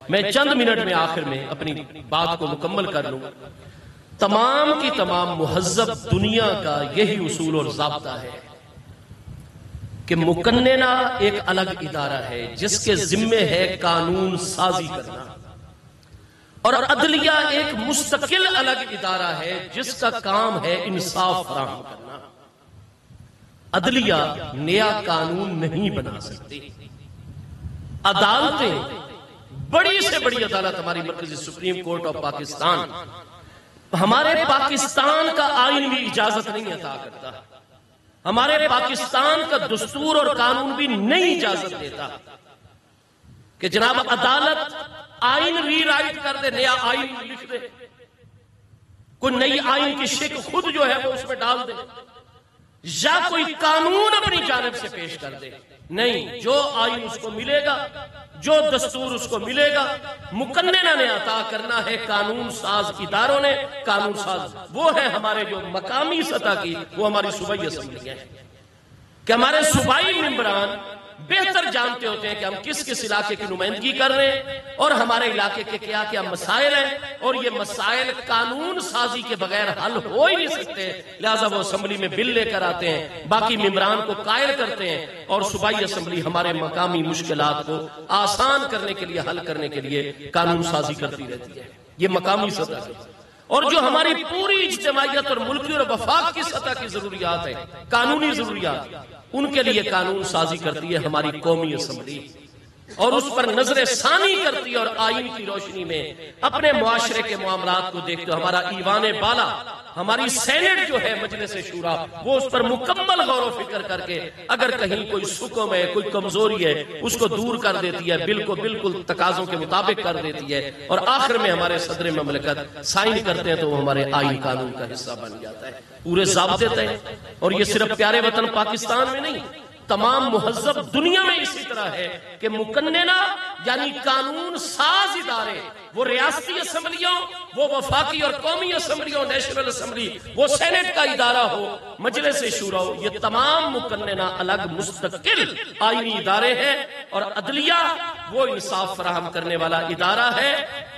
میں چند منٹ میں آخر میں اپنی بات کو مکمل کر لوں. تمام کی تمام مہذب دنیا کا یہی اصول اور ضابطہ ہے کہ مقننہ ایک الگ ادارہ ہے جس کے ذمے ہے قانون سازی کرنا، اور عدلیہ ایک مستقل الگ ادارہ ہے جس کا کام ہے انصاف فراہم کرنا. عدلیہ نیا قانون نہیں بنا سکتی. عدالتیں، بڑی سے بڑی عدالت ہماری مرکزی سپریم کورٹ آف پاکستان، ہمارے پاکستان کا آئین بھی اجازت نہیں عطا کرتا، ہمارے پاکستان کا دستور اور قانون بھی نہیں اجازت دیتا کہ جناب عدالت آئین ری رائٹ کر دے، نیا آئین لکھ دے، کوئی نئی آئین کی شکل خود جو ہے وہ اس میں ڈال دے، یا کوئی قانون اپنی جانب سے پیش کر دے. نہیں، جو آئین اس کو ملے گا، جو دستور اس کو ملے گا، مقننہ نے عطا کرنا ہے، قانون ساز اداروں نے. قانون ساز وہ ہے ہمارے جو مقامی سطح کی، وہ ہماری صوبائی اسمبلی ہے، کہ ہمارے صوبائی ممبران بہتر جانتے ہوتے ہیں کہ ہم کس کس علاقے کی نمائندگی کر رہے ہیں اور ہمارے علاقے کے کیا کیا مسائل ہیں، اور یہ مسائل قانون سازی کے بغیر حل ہو ہی نہیں سکتے. لہذا وہ اسمبلی میں بل لے کر آتے ہیں، باقی ممبران کو قائل کرتے ہیں، اور صوبائی اسمبلی ہمارے مقامی مشکلات کو آسان کرنے کے لیے، حل کرنے کے لیے قانون سازی کرتی رہتی ہے. یہ مقامی سطح ہے. اور جو ہماری پوری اجتماعیت اور ملکی اور وفاق کی سطح کی ضروریات ہیں، قانونی ضروریات، ان کے لیے قانون سازی کرتی ہے ہماری قومی اسمبلی، اور اس پر نظر ثانی کرتی ہے، اور آئین کی روشنی میں اپنے معاشرے کے معاملات کو دیکھتے ہو. ہمارا ایوان بالا، ہماری سینٹ جو ہے مجلس شورا، وہ اس پر مکمل غور و فکر کر کے اگر کہیں کوئی سکم ہے، کوئی کمزوری ہے، اس کو دور کر دیتی ہے، بل کو بالکل تقاضوں کے مطابق کر دیتی ہے، اور آخر میں ہمارے صدر مملکت سائن کرتے ہیں تو وہ ہمارے آئین قانون کا حصہ بن جاتا ہے. پورے ضابطے تھے. اور یہ صرف پیارے وطن پاکستان میں نہیں، تمام مہذب دنیا میں اسی طرح ہے کہ مقننہ یعنی قانون ساز ادارے، وہ ریاستی اسمبلیوں، وہ وفاقی اور قومی اسمبلیوں، نیشنل اسمبلی، وہ سینٹ کا ادارہ ہو، مجلس شورا ہو، یہ تمام مقننہ الگ مستقل آئینی ادارے ہیں. اور عدلیہ وہ انصاف فراہم کرنے والا ادارہ ہے،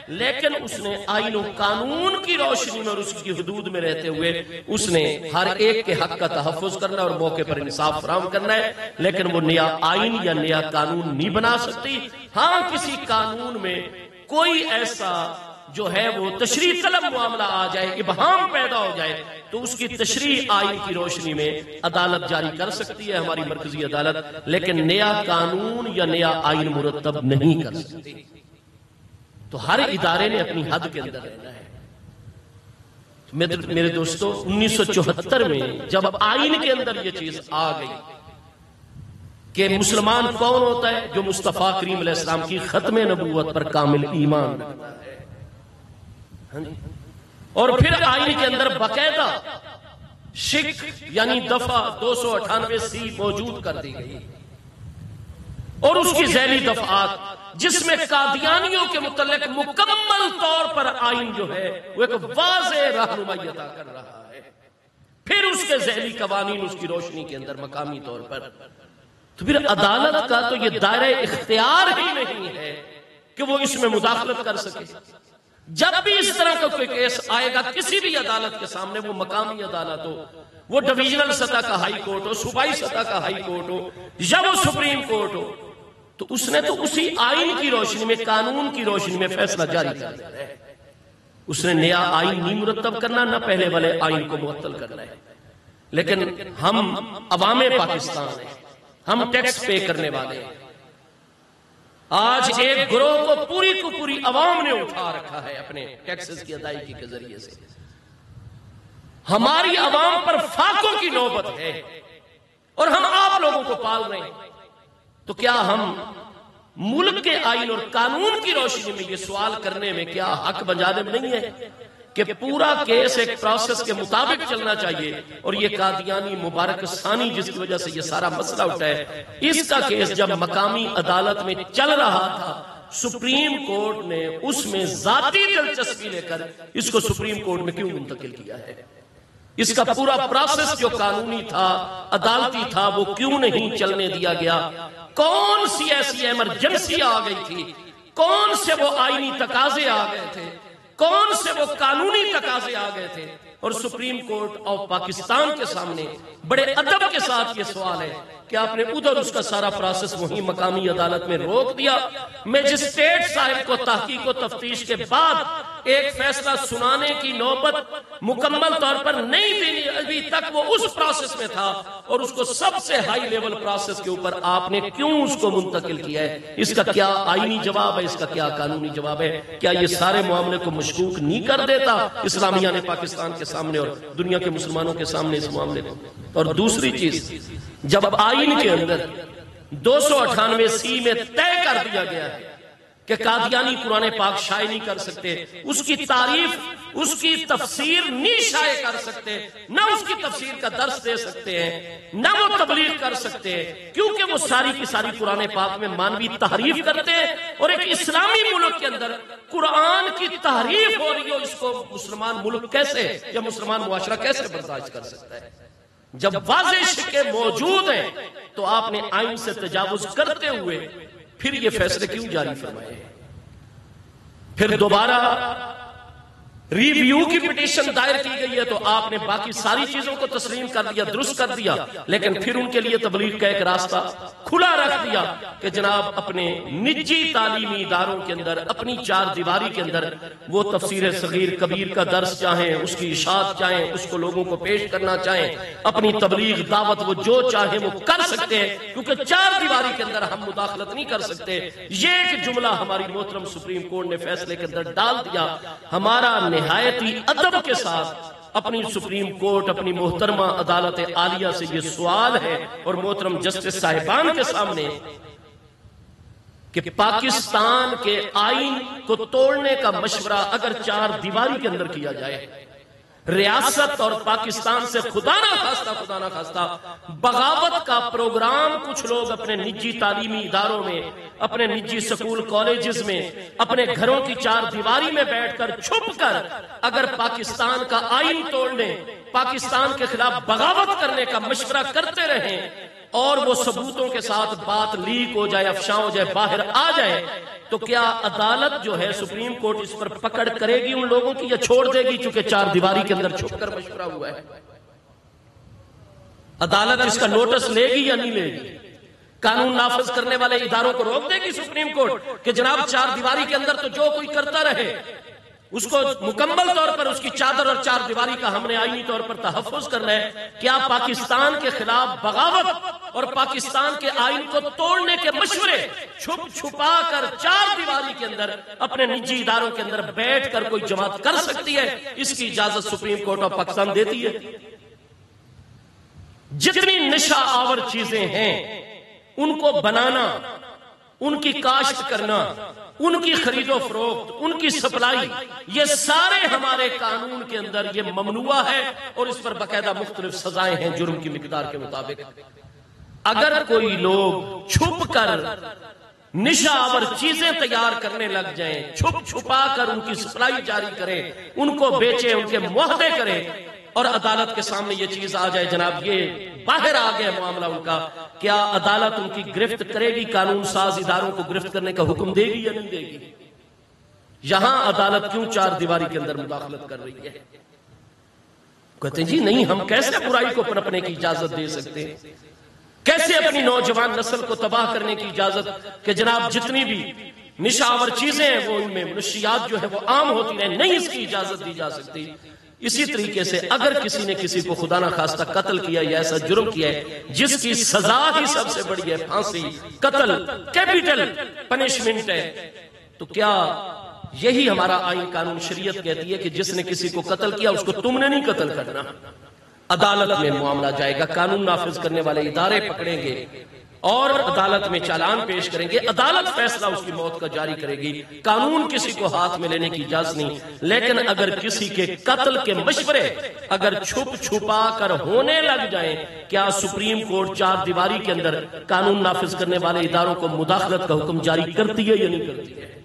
لیکن اس نے آئین و قانون کی روشنی میں اور اس کی حدود میں رہتے ہوئے اس نے ہر ایک کے حق کا تحفظ کرنا اور موقع پر انصاف فراہم کرنا ہے. لیکن وہ نیا آئین یا نیا قانون نہیں بنا سکتی. ہاں، کسی قانون میں کوئی ایسا جو ہے وہ تشریح طلب معاملہ آ جائے، ابہام پیدا ہو جائے، تو اس کی تشریح آئین کی روشنی میں عدالت جاری کر سکتی ہے، ہماری مرکزی عدالت، لیکن نیا قانون یا نیا آئین مرتب نہیں کر سکتی. تو ہر ادارے نے اپنی حد کے اندر رہنا ہے. میرے دوستو، 1974 میں جب آئین کے اندر یہ چیز آ گئی کہ مسلمان کون ہوتا ہے؟ جو مصطفیٰ کریم علیہ السلام کی ختم نبوت پر کامل ایمان رکھتا ہے. اور پھر آئین کے اندر باقاعدہ شک یعنی دفعہ 298 موجود کر دی گئی، اور اس کی ذیلی دفعات جس میں قادیانیوں کے متعلق مکمل طور پر آئین جو ہے وہ ایک واضح رہنمائی عطا کر رہا ہے. پھر اس کے ذیلی قوانین اس کی روشنی کے اندر مقامی طور پر. تو پھر عدالت کا تو یہ دائرہ اختیار ہی نہیں ہے کہ وہ اس میں مداخلت کر سکے. جب بھی اس طرح کا کوئی کیس آئے گا کسی بھی عدالت کے سامنے، وہ مقامی عدالت ہو، وہ ڈویژنل سطح کا ہائی کورٹ ہو، صوبائی سطح کا ہائی کورٹ ہو، یا وہ سپریم کورٹ ہو، تو اس نے تو اسی آئین کی روشنی میں، قانون کی روشنی میں فیصلہ جاری کر دیا ہے. اس نے نیا آئین نہیں مرتب کرنا، نہ پہلے والے آئین کو معطل کرنا ہے. لیکن ہم عوام پاکستان ہیں، ہم ٹیکس پے کرنے والے ہیں. آج ایک گروہ کو پوری عوام نے اٹھا رکھا ہے اپنے ٹیکسز کی ادائیگی کے ذریعے سے. ہماری عوام پر فاقوں کی نوبت ہے اور ہم آپ لوگوں کو پال رہے ہیں. تو کیا ہم ملک کے آئین اور قانون کی روشنی میں یہ سوال کرنے میں کیا حق بجانب نہیں ہے کہ پورا کیس ایک پروسیس کے مطابق چلنا چاہیے؟ اور یہ قادیانی مبارک ثانی جس کی وجہ سے یہ سارا مسئلہ اٹھا ہے، اس کا کیس جب مقامی عدالت میں چل رہا تھا، سپریم کورٹ نے اس میں ذاتی دلچسپی لے کر اس کو سپریم کورٹ میں کیوں منتقل کیا ہے؟ اس کا پورا پروسیس جو قانونی تھا، عدالتی تھا، وہ کیوں نہیں چلنے دیا گیا؟ کون سی ایسی ایمرجنسی آ گئی تھی؟ کون سے وہ آئینی تقاضے آ گئے تھے، کون سے وہ قانونی تقاضے آ گئے تھے، اور سپریم کورٹ آف پاکستان کے سامنے بڑے ادب کے ساتھ یہ سوال ہے کہ آپ نے ادھر اس کا سارا پروسیس وہیں مقامی عدالت میں روک دیا، میجسٹریٹ صاحب کو تحقیق و تفتیش کے بعد ایک فیصلہ سنانے کی نوبت مکمل طور پر نہیں دینی، ابھی تک وہ اس پروسیس میں تھا، اور اس کو سب سے ہائی لیول پروسیس کے اوپر آپ نے کیوں اس کو منتقل کیا ہے؟ اس کا کیا آئینی جواب ہے، اس کا کیا قانونی جواب ہے؟ کیا یہ سارے معاملے کو مشکوک نہیں کر دیتا اسلامیہ نے پاکستان کے سامنے اور دنیا کے مسلمانوں کے سامنے اس معاملے کو؟ اور دوسری چیز، جب آئین کے اندر 298 میں طے کر دیا گیا ہے کہ قادیانی قرآن پاک شائع نہیں کر سکتے، اس کی تعریف، اس کی تفسیر نہیں شائع کر سکتے، نہ اس کی تفسیر کا درس دے سکتے ہیں، نہ وہ تبلیغ کر سکتے ہیں، کیونکہ وہ ساری کی ساری قرآن پاک میں مانوی تحریف کرتے ہیں، اور ایک اسلامی ملک کے اندر قرآن کی تحریف ہو رہی ہو، اس کو مسلمان ملک کیسے یا مسلمان معاشرہ کیسے برداشت کر سکتا ہے؟ جب واضح شکے موجود ہیں تو آپ نے آئین سے تجاوز کرتے ہوئے پھر یہ فیصلے کیوں جاری فرمائے؟ پھر دوبارہ ریویو کی پٹیشن دائر کی گئی ہے تو آپ نے باقی ساری چیزوں کو تسلیم کر دیا، درست کر دیا، لیکن پھر ان کے لیے تبلیغ کا ایک راستہ کھلا رکھ دیا کہ جناب اپنے نجی تعلیمی اداروں کے اندر، اپنی چار دیواری کے اندر وہ تفسیر صغیر کبیر کا درس چاہیں، اس کی اشاعت چاہیں، اس کو لوگوں کو پیش کرنا چاہیں، اپنی تبلیغ دعوت وہ جو چاہے وہ کر سکتے ہیں، کیونکہ چار دیواری کے اندر ہم مداخلت نہیں کر سکتے۔ یہ ایک جملہ ہماری محترم سپریم کورٹ نے فیصلے کے اندر ڈال دیا۔ ہمارا نہایتی ادب کے ساتھ اپنی سپریم کورٹ، اپنی محترمہ عدالت عالیہ سے یہ سوال ہے اور محترم جسٹس صاحبان کے سامنے کہ پاکستان کے آئین کو توڑنے کا مشورہ اگر چار دیواری کے اندر کیا جائے، ریاست اور پاکستان سے خدا نہ خواستہ بغاوت کا پروگرام کچھ لوگ اپنے نجی تعلیمی اداروں میں، اپنے نجی سکول کالجز میں، اپنے گھروں کی چار دیواری میں بیٹھ کر چھپ کر اگر پاکستان کا آئین توڑنے، پاکستان کے خلاف بغاوت کرنے کا مشورہ کرتے رہیں اور وہ ثبوتوں کے ساتھ بات لیک ہو جائے، افشاں ہو جائے، باہر آ جائے، تو کیا عدالت جو ہے سپریم کورٹ اس پر پکڑ کرے گی ان لوگوں کی یا چھوڑ دے گی چونکہ چار دیواری کے اندر چھپ کر مشورہ ہوا ہے؟ عدالت اس کا نوٹس لے گی یا نہیں لے گی؟ قانون نافذ کرنے والے اداروں کو روک دے گی سپریم کورٹ کہ جناب چار دیواری کے اندر تو جو کوئی کرتا رہے، اس کو مکمل طور پر اس کی چادر اور چار دیواری کا ہم نے آئینی طور پر تحفظ کرنا ہے؟ کیا پاکستان کے خلاف بغاوت اور پاکستان کے آئین کو توڑنے کے مشورے چھپ چھپا کر چار دیواری کے اندر اپنے نجی اداروں کے اندر بیٹھ کر کوئی جماعت کر سکتی ہے؟ اس کی اجازت سپریم کورٹ آف پاکستان دیتی ہے؟ جتنی نشہ آور چیزیں ہیں ان کو بنانا، ان کی کاشت کرنا، ان کی خرید و فروخت، ان کی سپلائی، یہ سارے ہمارے قانون کے اندر یہ ممنوع ہے اور اس پر باقاعدہ مختلف سزائیں ہیں جرم کی مقدار کے مطابق۔ اگر کوئی لوگ چھپ کر نشہ آور چیزیں تیار کرنے لگ جائیں، چھپ چھپا کر ان کی سپلائی جاری کریں، ان کو بیچیں، ان کے معاہدے کریں، اور عدالت کے سامنے یہ چیز آ جائے جناب یہ باہر آ گیا معاملہ ان کا، کیا عدالت ان کی گرفت کرے گی؟ قانون ساز اداروں کو گرفت کرنے کا حکم دے گی یا نہیں دے گی؟ یہاں عدالت کیوں چار دیواری کے اندر مداخلت کر رہی ہے؟ کہتے ہیں جی نہیں، ہم کیسے برائی کو پنپنے کی اجازت دے سکتے ہیں؟ کیسے اپنی نوجوان نسل کو تباہ کرنے کی اجازت کہ جناب جتنی بھی نشہ آور چیزیں ہیں وہ ان میں منشیات جو ہے وہ عام ہوتی رہیں؟ نہیں، اس کی اجازت دی جا سکتی۔ اسی طریقے سے اگر کسی نے کسی کو خدا نہ خواستہ قتل کیا یا ایسا جرم کیا ہے جس کی سزا ہی سب سے بڑی ہے پھانسی، قتل کیپٹل پنشمنٹ ہے، تو کیا یہی ہمارا آئین قانون شریعت کہتی ہے کہ جس نے کسی کو قتل کیا اس کو تم نے نہیں قتل کرنا؟ عدالت میں معاملہ جائے گا، قانون نافذ کرنے والے ادارے پکڑیں گے اور عدالت میں چالان پیش کریں گے، عدالت فیصلہ اس کی موت کا جاری کرے گی، قانون کسی کو ہاتھ میں لینے کی اجازت نہیں۔ لیکن اگر کسی کے قتل کے مشورے اگر چھپ چھپا کر ہونے لگ جائیں، کیا سپریم کورٹ چار دیواری کے اندر قانون نافذ کرنے والے اداروں کو مداخلت کا حکم جاری کرتی ہے یا نہیں کرتی ہے؟